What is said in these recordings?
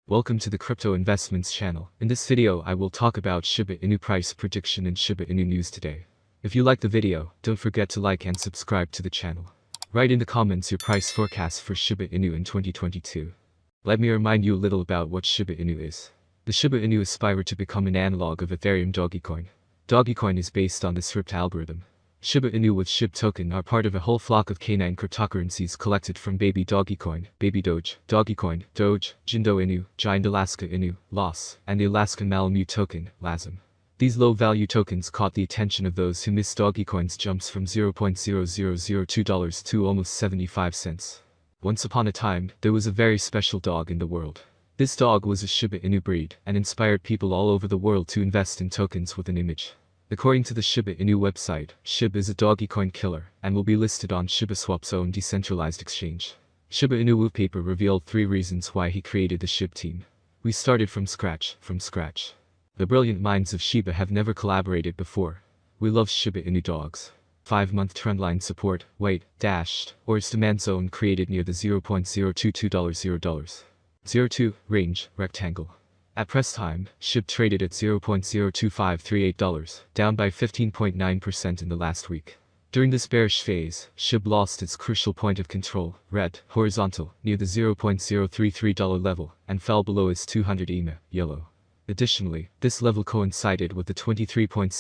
Welcome to the Crypto Investments channel. In this video I will talk about Shiba Inu price prediction and Shiba Inu news today. If you like the video, don't forget to like and subscribe to the channel. Write in the comments your price forecast for Shiba Inu in 2022. Let me remind you a little about what Shiba Inu is. The Shiba Inu aspire to become an analog of Ethereum Dogecoin. Dogecoin is based on the SHIB algorithm. Shiba Inu with SHIB token are part of a whole flock of canine cryptocurrencies collected from Baby Dogecoin, Baby Doge, Dogecoin, Doge, Jindo Inu, Giant Alaska Inu, LOS, and the Alaskan Malamute token, LASM. These low-value tokens caught the attention of those who missed Dogecoin's jumps from $0.0002 to almost 75 cents. Once upon a time, there was a very special dog in the world. This dog was a Shiba Inu breed and inspired people all over the world to invest in tokens with an image. According to the Shiba Inu website, SHIB is a Dogecoin killer and will be listed on shibaswap's own decentralized exchange. Shiba Inu paper revealed 3 reasons why he created the SHIB team. We started from scratch. The brilliant minds of Shiba have never collaborated before. We love Shiba Inu dogs. 5-month trendline support, weight, dashed, or its demand zone created near the $0.022 02 range, rectangle. At press time, SHIB traded at $0.02538, down by 15.9% in the last week. During this bearish phase, SHIB lost its crucial point of control, red, horizontal, near the $0.033 level, and fell below its 200 EMA, yellow. Additionally, this level coincided with the 23.6%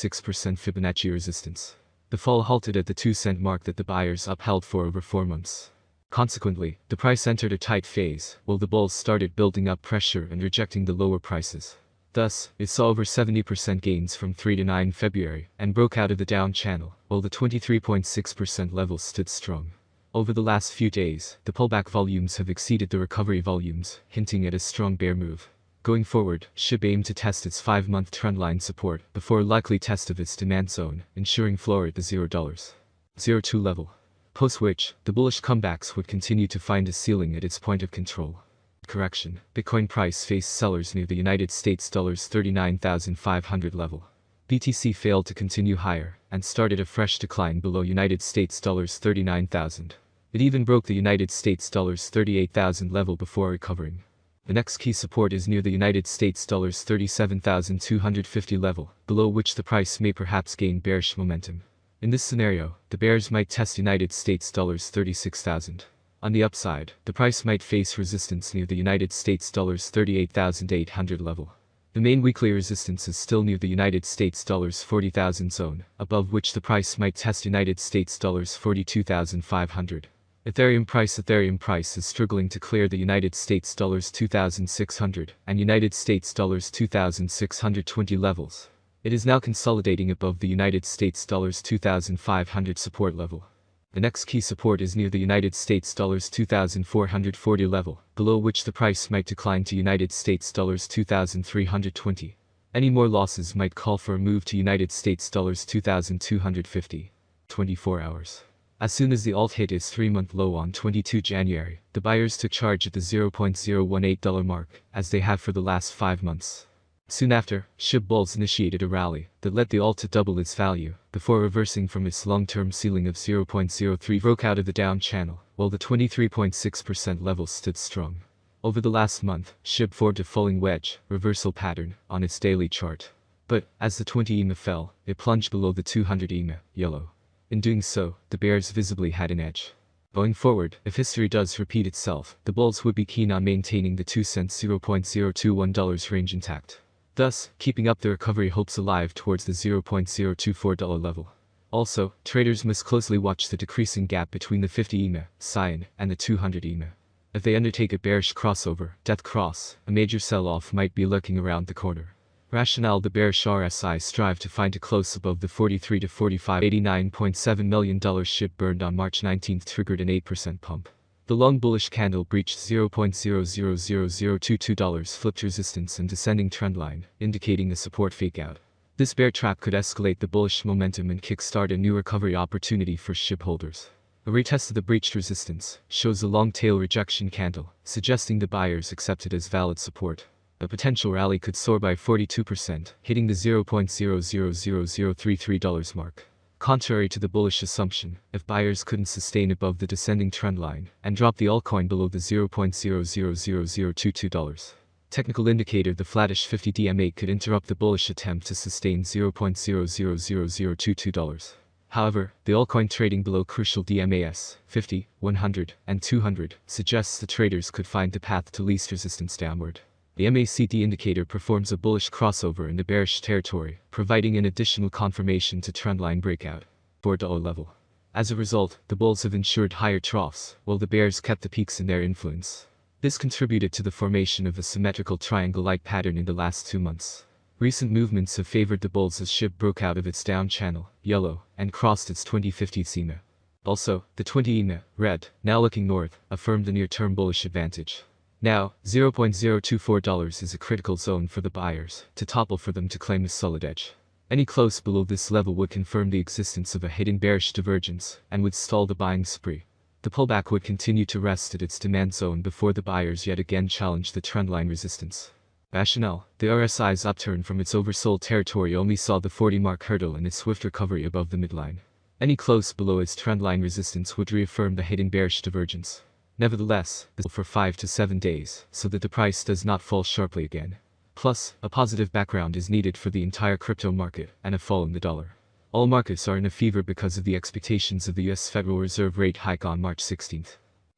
Fibonacci resistance. The fall halted at the 2-cent mark that the buyers upheld for over 4 months. Consequently, the price entered a tight phase, while the bulls started building up pressure and rejecting the lower prices. Thus, it saw over 70% gains from 3 to 9 February, and broke out of the down channel, while the 23.6% level stood strong. Over the last few days, the pullback volumes have exceeded the recovery volumes, hinting at a strong bear move. Going forward, SHIB aimed to test its 5-month trendline support before a likely test of its demand zone, ensuring floor at the $0.02 level. Post which, the bullish comebacks would continue to find a ceiling at its point of control. Correction. Bitcoin price faced sellers near the United States $39,500 level. BTC failed to continue higher, and started a fresh decline below United States $39,000. It even broke the United States $38,000 level before recovering. The next key support is near the United States $37,250 level, below which the price may perhaps gain bearish momentum. In this scenario, the bears might test United States $36,000. On the upside, the price might face resistance near the United States $38,800 level. The main weekly resistance is still near the United States $40,000 zone, above which the price might test United States $42,500. Ethereum price is struggling to clear the United States $2,600 and United States $2,620 levels. It is now consolidating above the United States $2,500 support level. The next key support is near the United States $2,440 level, below which the price might decline to United States $2,320. Any more losses might call for a move to United States $2,250. 24 hours. As soon as the alt hit its 3-month low on 22 January, the buyers took charge at the $0.018 mark, as they have for the last 5 months. Soon after, SHIB bulls initiated a rally that led the alt to double its value, before reversing from its long-term ceiling of 0.03 broke out of the down channel, while the 23.6% level stood strong. Over the last month, SHIB formed a falling wedge, reversal pattern, on its daily chart. But, as the 20 EMA fell, it plunged below the 200 EMA, yellow. In doing so, the bears visibly had an edge. Going forward, if history does repeat itself, the bulls would be keen on maintaining the 2-cent $0.021 range intact. Thus, keeping up the recovery hopes alive towards the $0.024 level. Also, traders must closely watch the decreasing gap between the 50 EMA, Cyan, and the 200 EMA. If they undertake a bearish crossover, death cross, a major sell-off might be lurking around the corner. Rationale: the bearish RSI strive to find a close above the 43 to 45. $89.7 million SHIB burned on March 19 triggered an 8% pump. The long bullish candle breached $0.000022, flipped resistance and descending trendline, indicating a support fakeout. This bear trap could escalate the bullish momentum and kickstart a new recovery opportunity for SHIB holders. A retest of the breached resistance shows a long tail rejection candle, suggesting the buyers accept it as valid support. A potential rally could soar by 42%, hitting the $0.000033 mark. Contrary to the bullish assumption, if buyers couldn't sustain above the descending trend line and drop the altcoin below the $0.000022, Technical indicator: the flattish 50 DMA could interrupt the bullish attempt to sustain $0.000022. However, the altcoin trading below crucial DMAs 50, 100, and 200 suggests the traders could find the path to least resistance downward. The MACD indicator performs a bullish crossover in the bearish territory, providing an additional confirmation to trendline breakout $4 level. As a result, the bulls have ensured higher troughs, while the bears kept the peaks in their influence. This contributed to the formation of a symmetrical triangle-like pattern in the last 2 months. Recent movements have favored the bulls as SHIB broke out of its down channel, yellow, and crossed its 2050 EMA. Also, the 20 EMA, red, now looking north, affirmed a near-term bullish advantage. Now, $0.024 is a critical zone for the buyers to topple for them to claim a solid edge. Any close below this level would confirm the existence of a hidden bearish divergence and would stall the buying spree. The pullback would continue to rest at its demand zone before the buyers yet again challenge the trendline resistance. Rationale: the RSI's upturn from its oversold territory only saw the 40-mark hurdle and its swift recovery above the midline. Any close below its trendline resistance would reaffirm the hidden bearish divergence. Nevertheless, this will for 5 to 7 days, so that the price does not fall sharply again. Plus, a positive background is needed for the entire crypto market, and a fall in the dollar. All markets are in a fever because of the expectations of the US Federal Reserve rate hike on March 16.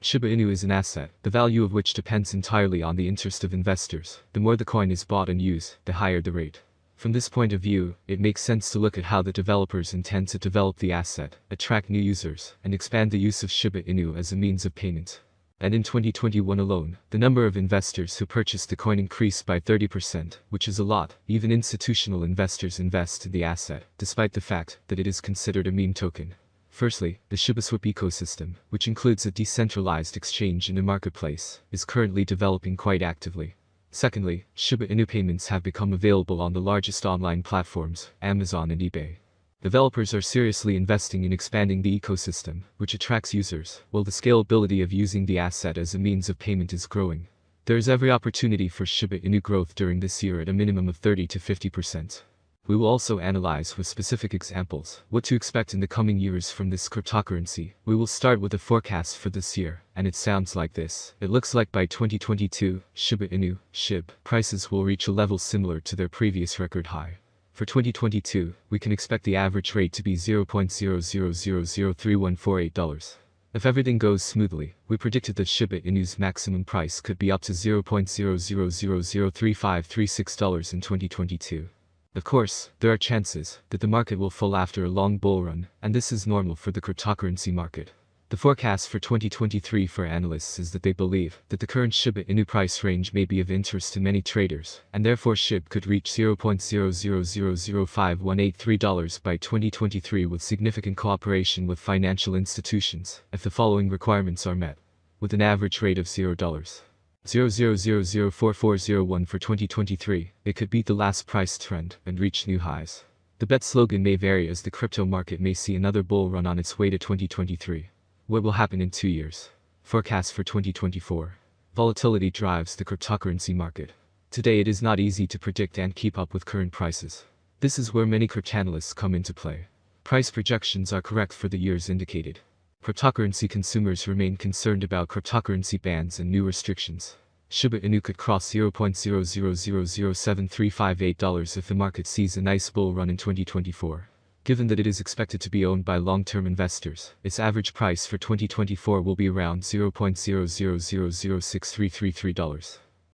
Shiba Inu is an asset, the value of which depends entirely on the interest of investors. The more the coin is bought and used, the higher the rate. From this point of view, it makes sense to look at how the developers intend to develop the asset, attract new users, and expand the use of Shiba Inu as a means of payment. And in 2021 alone, the number of investors who purchased the coin increased by 30%, which is a lot. Even institutional investors invest in the asset, despite the fact that it is considered a meme token. Firstly, the shibaswap ecosystem, which includes a decentralized exchange and a marketplace, is currently developing quite actively. Secondly, Shiba Inu payments have become available on the largest online platforms, Amazon and eBay. Developers are seriously investing in expanding the ecosystem, which attracts users, while the scalability of using the asset as a means of payment is growing. There is every opportunity for Shiba Inu growth during this year at a minimum of 30 to 50%. We will also analyze with specific examples what to expect in the coming years from this cryptocurrency. We will start with a forecast for this year, and it sounds like this. It looks like by 2022, Shiba Inu, SHIB, prices will reach a level similar to their previous record high. For 2022, we can expect the average rate to be $0.00003148. If everything goes smoothly, we predicted that Shiba Inu's maximum price could be up to $0.00003536 in 2022. Of course, there are chances that the market will fall after a long bull run, and this is normal for the cryptocurrency market. The forecast for 2023 for analysts is that they believe that the current Shiba Inu price range may be of interest to many traders, and therefore SHIB could reach $0.00005183 by 2023 with significant cooperation with financial institutions, if the following requirements are met. With an average rate of $0.00004401 for 2023, it could beat the last price trend and reach new highs. The bet slogan may vary as the crypto market may see another bull run on its way to 2023. What will happen in 2 years? Forecast for 2024. Volatility drives the cryptocurrency market. Today it is not easy to predict and keep up with current prices. This is where many cryptanalysts come into play. Price projections are correct for the years indicated. Cryptocurrency consumers remain concerned about cryptocurrency bans and new restrictions. Shiba Inu could cross $0.00007358 if the market sees a nice bull run in 2024. Given that it is expected to be owned by long-term investors, its average price for 2024 will be around $0.00006333.